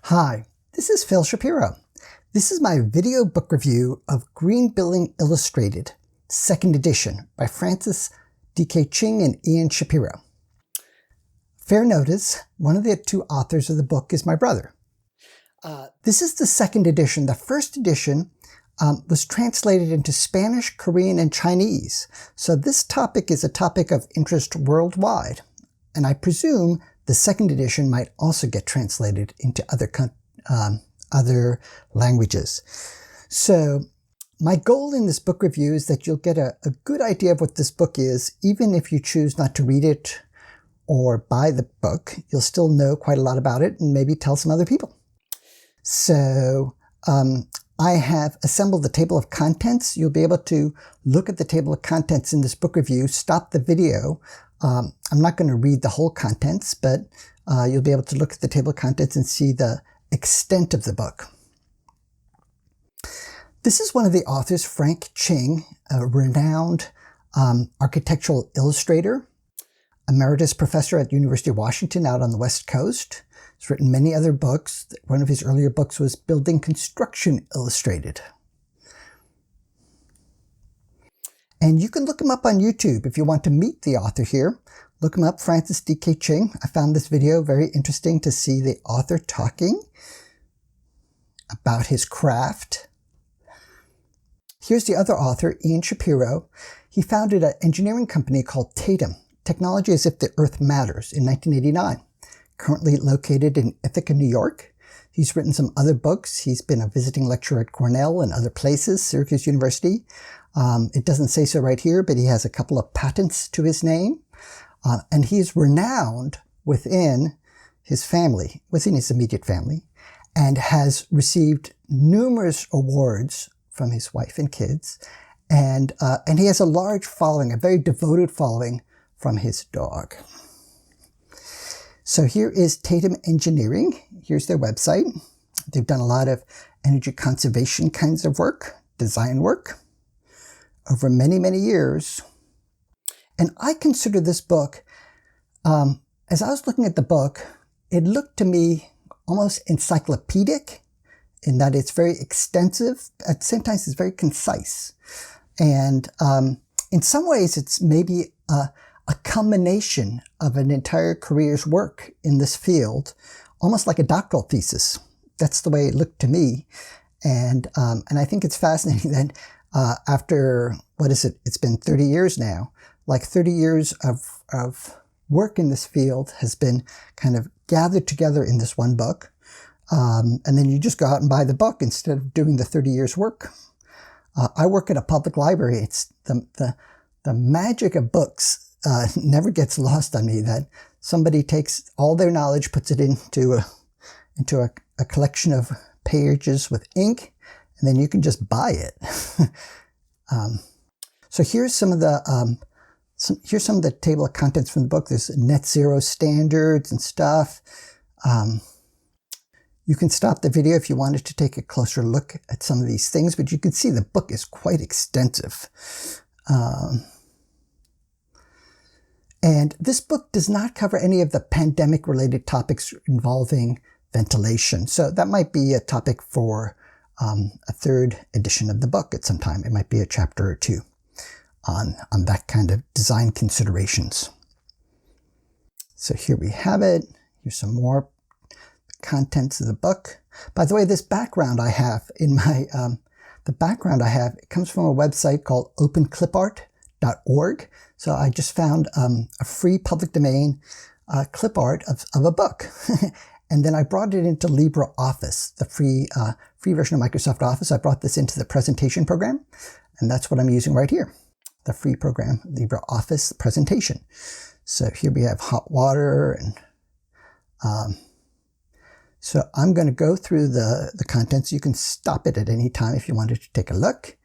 Hi, this is Phil Shapiro. This is my video book review of Green Building Illustrated, 2nd edition by Francis D.K. Ching and Ian Shapiro. Fair notice, one of the two authors of the book is my brother. This is the 2nd edition. The 1st edition was translated into Spanish, Korean, and Chinese. So this topic is a topic of interest worldwide. And I presume the 2nd edition might also get translated into other languages. So my goal in this book review is that you'll get a good idea of what this book is, even if you choose not to read it or buy the book. You'll still know quite a lot about it and maybe tell some other people. So I have assembled the table of contents. You'll be able to look at the table of contents in this book review, stop the video. I'm not going to read the whole contents, but you'll be able to look at the table of contents and see the extent of the book. This is one of the authors, Frank Ching, a renowned architectural illustrator, emeritus professor at University of Washington out on the West Coast. He's written many other books. One of his earlier books was Building Construction Illustrated. And you can look him up on YouTube if you want to meet the author here. Look him up, Francis D.K. Ching. I found this video very interesting to see the author talking about his craft. Here's the other author, Ian Shapiro. He founded an engineering company called Tatum, Technology as If the Earth Matters, in 1989. Currently located in Ithaca, New York. He's written some other books. He's been a visiting lecturer at Cornell and other places, Syracuse University. It doesn't say so right here, but he has a couple of patents to his name. And he's renowned within his family, within his immediate family, and has received numerous awards from his wife and kids. And he has a large following, a very devoted following from his dog. So here is Tatum Engineering. Here's their website. They've done a lot of energy conservation kinds of work, design work, over many, many years. And I consider this book, as I was looking at the book, it looked to me almost encyclopedic in that it's very extensive. At the same time, it's very concise. And in some ways, it's maybe a combination of an entire career's work in this field, almost like a doctoral thesis. That's the way it looked to me. And I think it's fascinating that after, it's been 30 years now, like 30 years of work in this field has been kind of gathered together in this one book. And then you just go out and buy the book instead of doing the 30 years work. I work at a public library. It's the magic of books never gets lost on me, that somebody takes all their knowledge, puts it into a collection of pages with ink, and then you can just buy it. So here's some of the table of contents from the book. There's net zero standards and stuff. You can stop the video if you wanted to take a closer look at some of these things, but you can see the book is quite extensive. And this book does not cover any of the pandemic-related topics involving ventilation. So that might be a topic for a 3rd edition of the book at some time. It might be a chapter or 2 on that kind of design considerations. So here we have it. Here's some more contents of the book. By the way, this background I have in my, it comes from a website called openclipart.org. So I just found a free public domain clip art of a book. And then I brought it into LibreOffice, the free version of Microsoft Office. I brought this into the presentation program, and that's what I'm using right here, the free program, LibreOffice presentation. So here we have hot water, and so I'm going to go through the contents. You can stop it at any time if you wanted to take a look.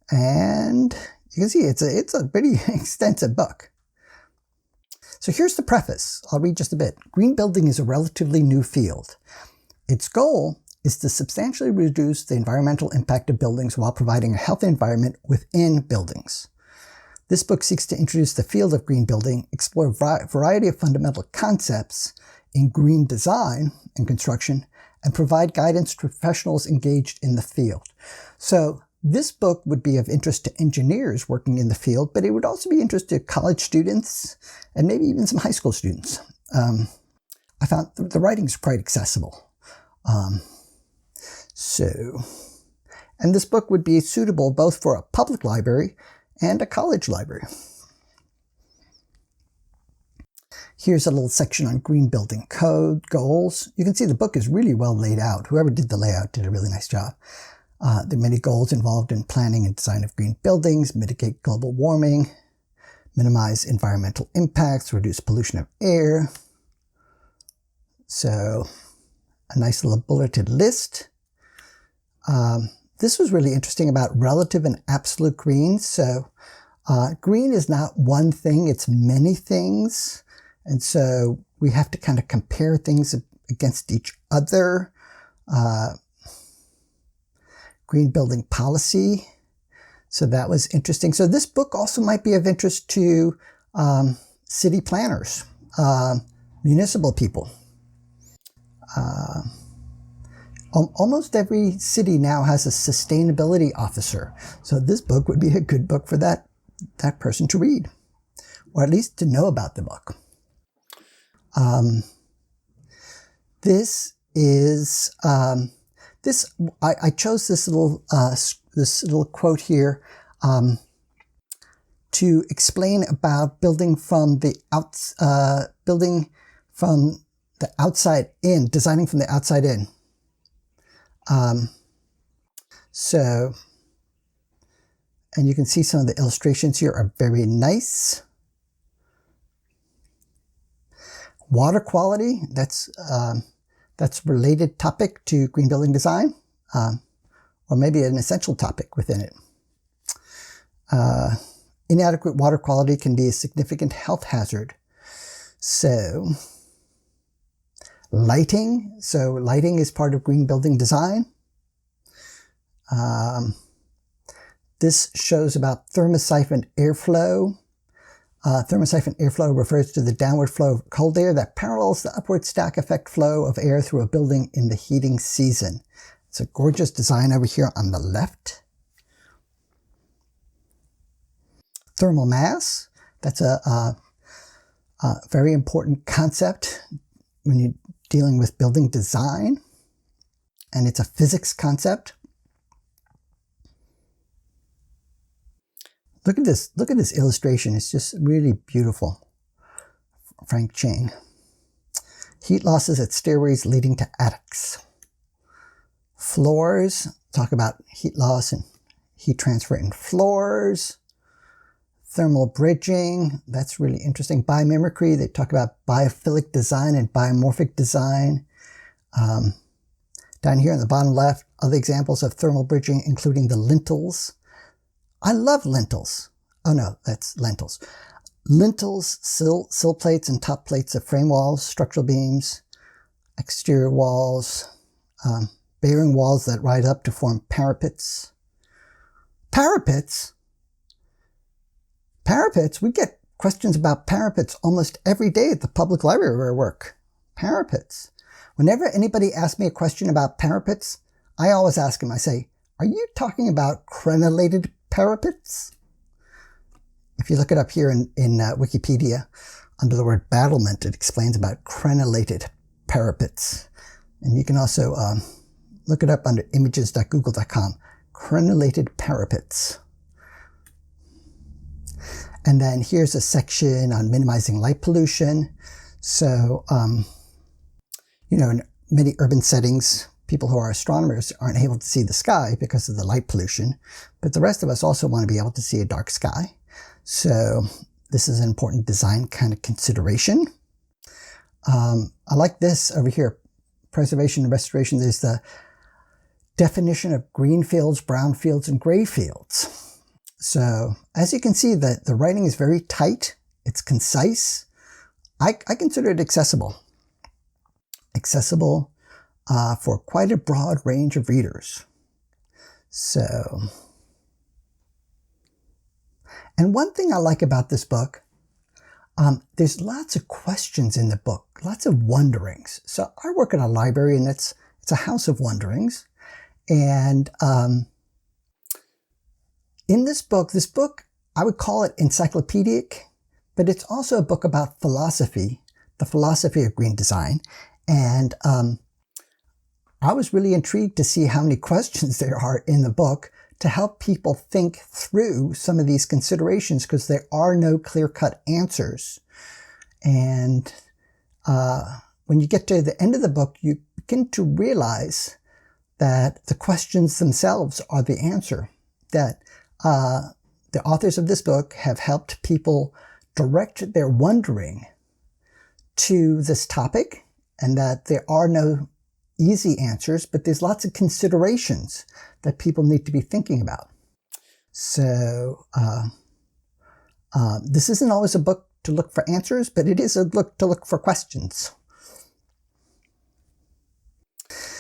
And you can see it's a pretty extensive book. So here's the preface. I'll read just a bit. Green building is a relatively new field. Its goal is to substantially reduce the environmental impact of buildings while providing a healthy environment within buildings. This book seeks to introduce the field of green building, explore a variety of fundamental concepts in green design and construction, and provide guidance to professionals engaged in the field. So this book would be of interest to engineers working in the field, but it would also be of interest to college students and maybe even some high school students. I found the writing's quite accessible. And this book would be suitable both for a public library and a college library. Here's a little section on green building code goals. You can see the book is really well laid out. Whoever did the layout did a really nice job. There are many goals involved in planning and design of green buildings, mitigate global warming, minimize environmental impacts, reduce pollution of air. So a nice little bulleted list. This was really interesting about relative and absolute green. So green is not one thing, it's many things. And so we have to kind of compare things against each other. Green building policy. So that was interesting. So this book also might be of interest to city planners, municipal people. Almost every city now has a sustainability officer. So this book would be a good book for that person to read, or at least to know about the book. I chose this little quote here to explain about building from the outside in, designing from the outside in. And you can see some of the illustrations here are very nice. Water quality, that's a related topic to green building design, or maybe an essential topic within it. Inadequate water quality can be a significant health hazard. So lighting is part of green building design. This shows about thermosiphon airflow. Thermosiphon airflow refers to the downward flow of cold air that parallels the upward stack effect flow of air through a building in the heating season. It's a gorgeous design over here on the left. Thermal mass, that's a very important concept when you're dealing with building design, and it's a physics concept. Look at this illustration. It's just really beautiful. Frank Chain. Heat losses at stairways leading to attics. Floors, talk about heat loss and heat transfer in floors. Thermal bridging, that's really interesting. Biomimicry, they talk about biophilic design and biomorphic design. Down here in the bottom left, other examples of thermal bridging, including the lintels. I love lintels. Oh no, that's lentils. Lintels, sill plates and top plates of frame walls, structural beams, exterior walls, bearing walls that rise up to form parapets. Parapets? Parapets? We get questions about parapets almost every day at the public library where I work. Parapets. Whenever anybody asks me a question about parapets, I always ask them, I say, are you talking about crenellated parapets? If you look it up here in Wikipedia, under the word battlement, it explains about crenellated parapets. And you can also look it up under images.google.com, crenellated parapets. And then here's a section on minimizing light pollution. So, in many urban settings, people who are astronomers aren't able to see the sky because of the light pollution, but the rest of us also want to be able to see a dark sky. So this is an important design kind of consideration. I like this over here, preservation and restoration. There's the definition of green fields, brown fields, and gray fields. So as you can see, the writing is very tight. It's concise. I consider it accessible. Accessible for quite a broad range of readers. So, and one thing I like about this book, there's lots of questions in the book, lots of wonderings. So I work at a library, and it's It's a house of wonderings. And in this book, I would call it encyclopedic, but it's also a book about philosophy, the philosophy of green design. And I was really intrigued to see how many questions there are in the book to help people think through some of these considerations, because there are no clear-cut answers. And when you get to the end of the book, you begin to realize that the questions themselves are the answer, that the authors of this book have helped people direct their wondering to this topic, and that there are no easy answers, but there's lots of considerations that people need to be thinking about. So this isn't always a book to look for answers, but it is a book to look for questions.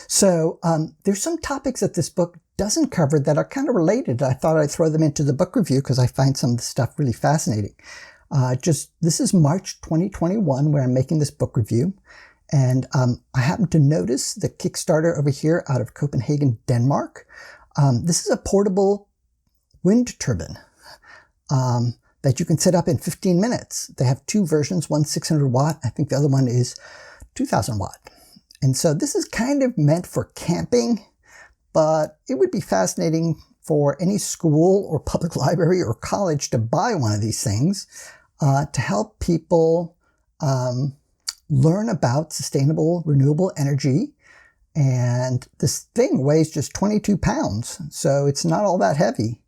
So there's some topics that this book doesn't cover that are kind of related. I thought I'd throw them into the book review because I find some of the stuff really fascinating. This is March 2021 where I'm making this book review. And I happened to notice the Kickstarter over here out of Copenhagen, Denmark. This is a portable wind turbine that you can set up in 15 minutes. They have two versions, one 600 watt. I think the other one is 2000 watt. And so this is kind of meant for camping, but it would be fascinating for any school or public library or college to buy one of these things to help people learn about sustainable, renewable energy. And this thing weighs just 22 pounds, so it's not all that heavy.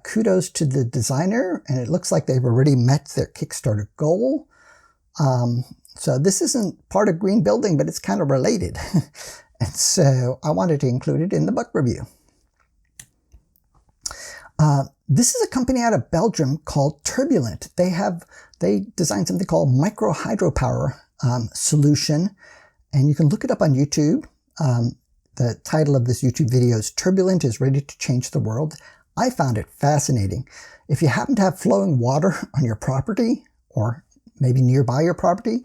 Kudos to the designer, and it looks like they've already met their Kickstarter goal. So this isn't part of green building, but it's kind of related. And so I wanted to include it in the book review. This is a company out of Belgium called Turbulent. They designed something called micro hydropower solution, and you can look it up on YouTube. The title of this YouTube video is Turbulent is Ready to Change the World. I found it fascinating. If you happen to have flowing water on your property, or maybe nearby your property,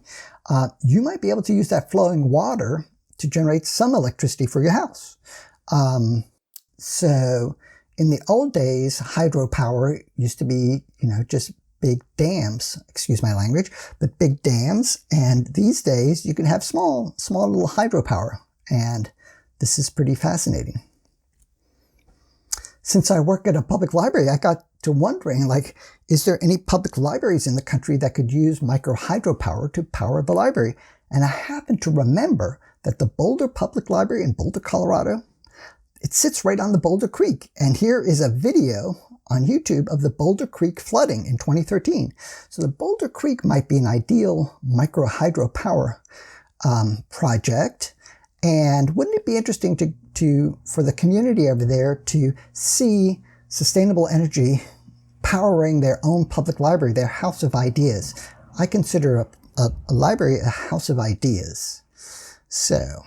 you might be able to use that flowing water to generate some electricity for your house. So in the old days, hydropower used to be, just big dams, excuse my language, but big dams. And these days you can have small little hydropower. And this is pretty fascinating. Since I work at a public library, I got to wondering, is there any public libraries in the country that could use micro hydropower to power the library? And I happened to remember that the Boulder Public Library in Boulder, Colorado, it sits right on the Boulder Creek. And here is a video on YouTube of the Boulder Creek flooding in 2013. So the Boulder Creek might be an ideal micro hydropower project. And wouldn't it be interesting for the community over there to see sustainable energy powering their own public library, their house of ideas? I consider a library a house of ideas. So,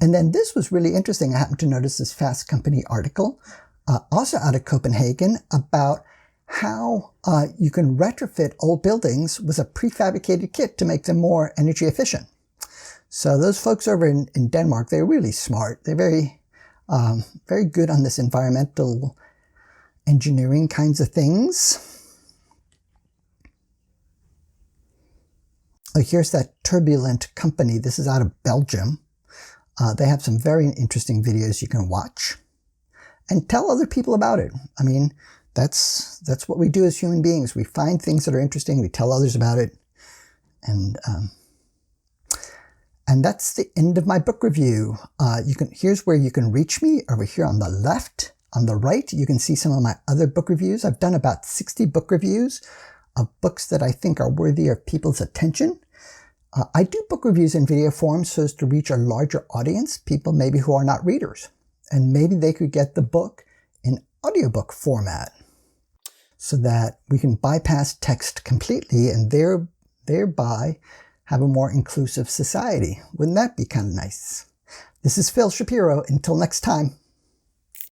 and then this was really interesting. I happened to notice this Fast Company article, also out of Copenhagen, about how you can retrofit old buildings with a prefabricated kit to make them more energy efficient. So those folks over in Denmark, they're really smart. They're very good on this environmental engineering kinds of things. Oh, here's that Turbulent company. This is out of Belgium. They have some very interesting videos you can watch. And tell other people about it. I mean, that's what we do as human beings. We find things that are interesting. We tell others about it. And that's the end of my book review. Here's where you can reach me, over here on the left. On the right, you can see some of my other book reviews. I've done about 60 book reviews of books that I think are worthy of people's attention. I do book reviews in video form so as to reach a larger audience, people maybe who are not readers. And maybe they could get the book in audiobook format so that we can bypass text completely and thereby have a more inclusive society. Wouldn't that be kind of nice? This is Phil Shapiro. Until next time.